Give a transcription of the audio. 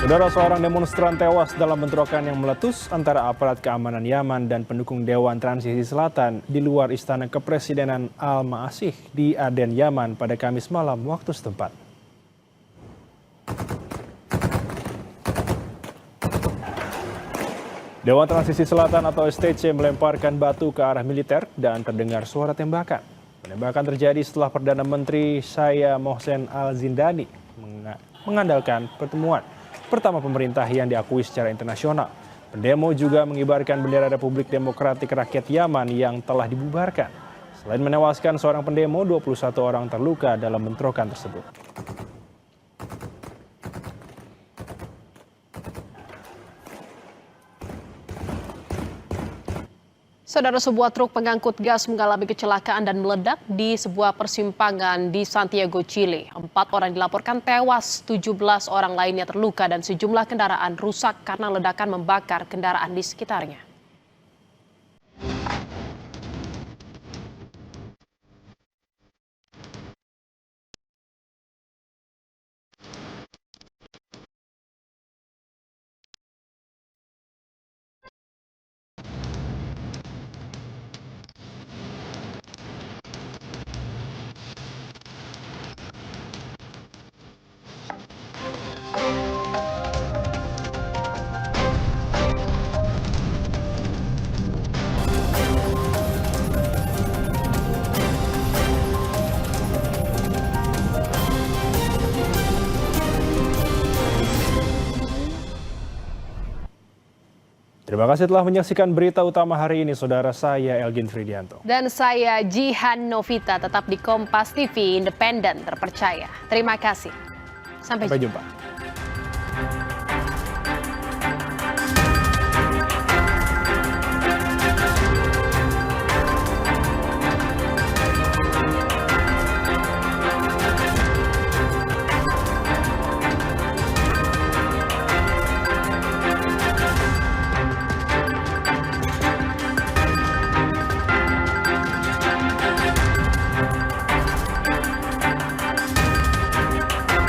Saudara, seorang demonstran tewas dalam bentrokan yang meletus antara aparat keamanan Yaman dan pendukung Dewan Transisi Selatan di luar Istana Kepresidenan Al-Ma'asih di Aden, Yaman pada Kamis malam waktu setempat. Dewan Transisi Selatan atau STC melemparkan batu ke arah militer dan terdengar suara tembakan. Penembakan terjadi setelah Perdana Menteri Shaya Mohsen Al-Zindani mengandalkan pertemuan pertama pemerintah yang diakui secara internasional. Pendemo juga mengibarkan bendera Republik Demokratik Rakyat Yaman yang telah dibubarkan. Selain menewaskan seorang pendemo, 21 orang terluka dalam bentrokan tersebut. Saudara, sebuah truk pengangkut gas mengalami kecelakaan dan meledak di sebuah persimpangan di Santiago, Chile. 4 orang dilaporkan tewas, 17 orang lainnya terluka dan sejumlah kendaraan rusak karena ledakan membakar kendaraan di sekitarnya. Terima kasih telah menyaksikan berita utama hari ini, saudara. Saya Elgin Fridianto. Dan saya Jihan Novita, tetap di Kompas TV, independen, terpercaya. Terima kasih. Sampai jumpa.